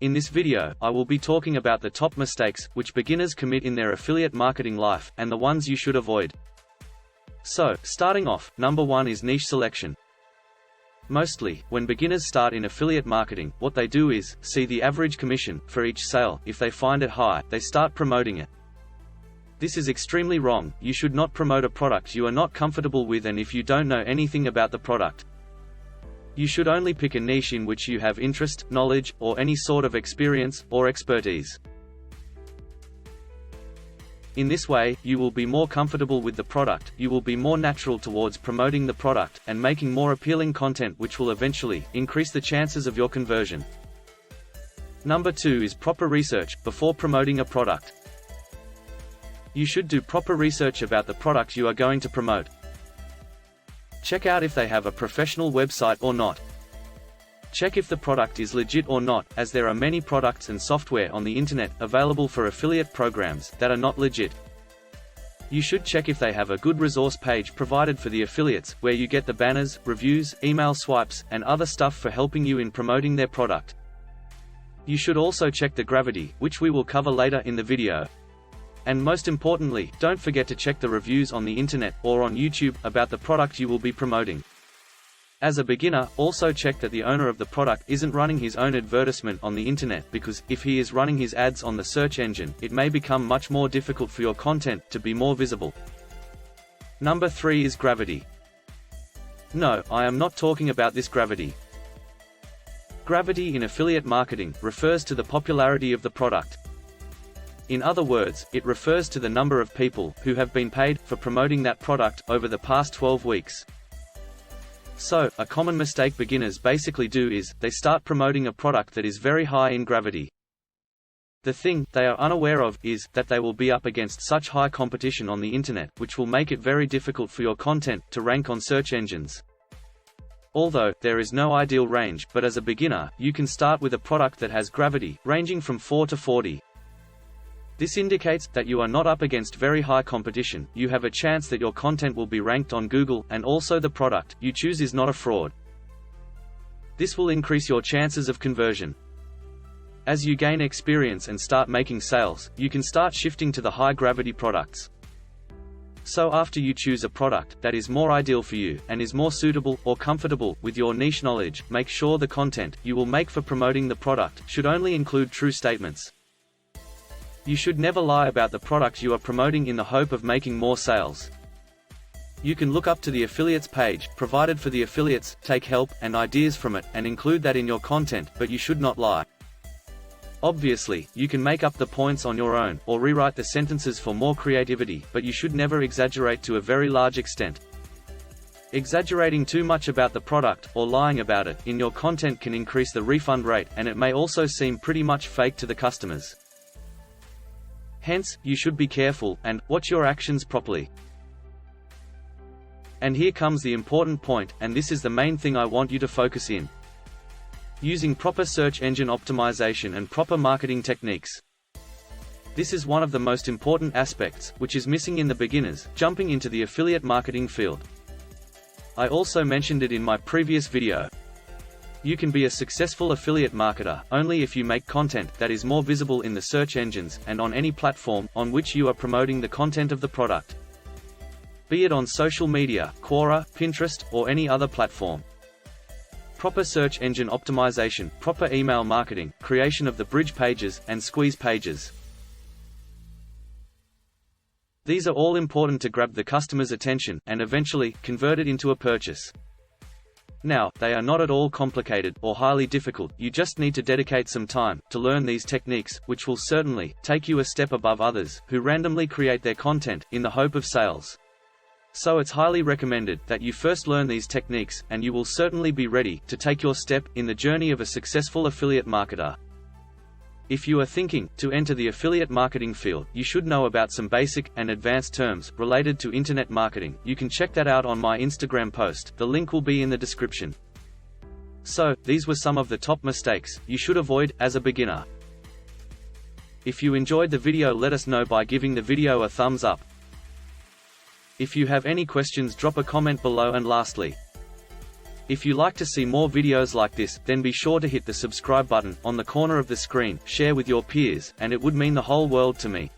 In this video, I will be talking about the top mistakes which beginners commit in their affiliate marketing life, and the ones you should avoid. So, starting off, number 1 is niche selection. Mostly, when beginners start in affiliate marketing, what they do is see the average commission for each sale. If they find it high, they start promoting it. This is extremely wrong. You should not promote a product you are not comfortable with, and if you don't know anything about the product. You should only pick a niche in which you have interest, knowledge, or any sort of experience or expertise. In this way, you will be more comfortable with the product, you will be more natural towards promoting the product, and making more appealing content which will eventually increase the chances of your conversion. Number 2 is proper research before promoting a product. You should do proper research about the product you are going to promote. Check out if they have a professional website or not. Check if the product is legit or not, as there are many products and software on the internet available for affiliate programs that are not legit. You should check if they have a good resource page provided for the affiliates, where you get the banners, reviews, email swipes, and other stuff for helping you in promoting their product. You should also check the gravity, which we will cover later in the video. And most importantly, don't forget to check the reviews on the internet, or on YouTube, about the product you will be promoting. As a beginner, also check that the owner of the product isn't running his own advertisement on the internet, because, if he is running his ads on the search engine, it may become much more difficult for your content to be more visible. Number 3 is gravity. No, I am not talking about this gravity. Gravity in affiliate marketing refers to the popularity of the product. In other words, it refers to the number of people who have been paid for promoting that product over the past 12 weeks. So, a common mistake beginners basically do is, they start promoting a product that is very high in gravity. The thing they are unaware of is that they will be up against such high competition on the internet, which will make it very difficult for your content to rank on search engines. Although, there is no ideal range, but as a beginner, you can start with a product that has gravity ranging from 4 to 40. This indicates that you are not up against very high competition. You have a chance that your content will be ranked on Google, and also the product you choose is not a fraud. This will increase your chances of conversion. As you gain experience and start making sales, you can start shifting to the high-gravity products. So after you choose a product that is more ideal for you, and is more suitable or comfortable with your niche knowledge, make sure the content you will make for promoting the product should only include true statements. You should never lie about the product you are promoting in the hope of making more sales. You can look up to the affiliates page provided for the affiliates, take help and ideas from it, and include that in your content, but you should not lie. Obviously, you can make up the points on your own, or rewrite the sentences for more creativity, but you should never exaggerate to a very large extent. Exaggerating too much about the product, or lying about it, in your content can increase the refund rate, and it may also seem pretty much fake to the customers. Hence, you should be careful, and watch your actions properly. And here comes the important point, and this is the main thing I want you to focus in. Using proper search engine optimization and proper marketing techniques. This is one of the most important aspects, which is missing in the beginners jumping into the affiliate marketing field. I also mentioned it in my previous video. You can be a successful affiliate marketer only if you make content that is more visible in the search engines, and on any platform on which you are promoting the content of the product. Be it on social media, Quora, Pinterest, or any other platform. Proper search engine optimization, proper email marketing, creation of the bridge pages, and squeeze pages. These are all important to grab the customer's attention, and eventually, convert it into a purchase. Now, they are not at all complicated, or highly difficult. You just need to dedicate some time to learn these techniques, which will certainly take you a step above others, who randomly create their content in the hope of sales. So it's highly recommended that you first learn these techniques, and you will certainly be ready to take your step in the journey of a successful affiliate marketer. If you are thinking to enter the affiliate marketing field, you should know about some basic and advanced terms related to internet marketing. You can check that out on my Instagram post. The link will be in the description. So, these were some of the top mistakes you should avoid as a beginner. If you enjoyed the video, let us know by giving the video a thumbs up. If you have any questions, drop a comment below, and lastly, If you like to see more videos like this, then be sure to hit the subscribe button on the corner of the screen, share with your peers, and it would mean the whole world to me.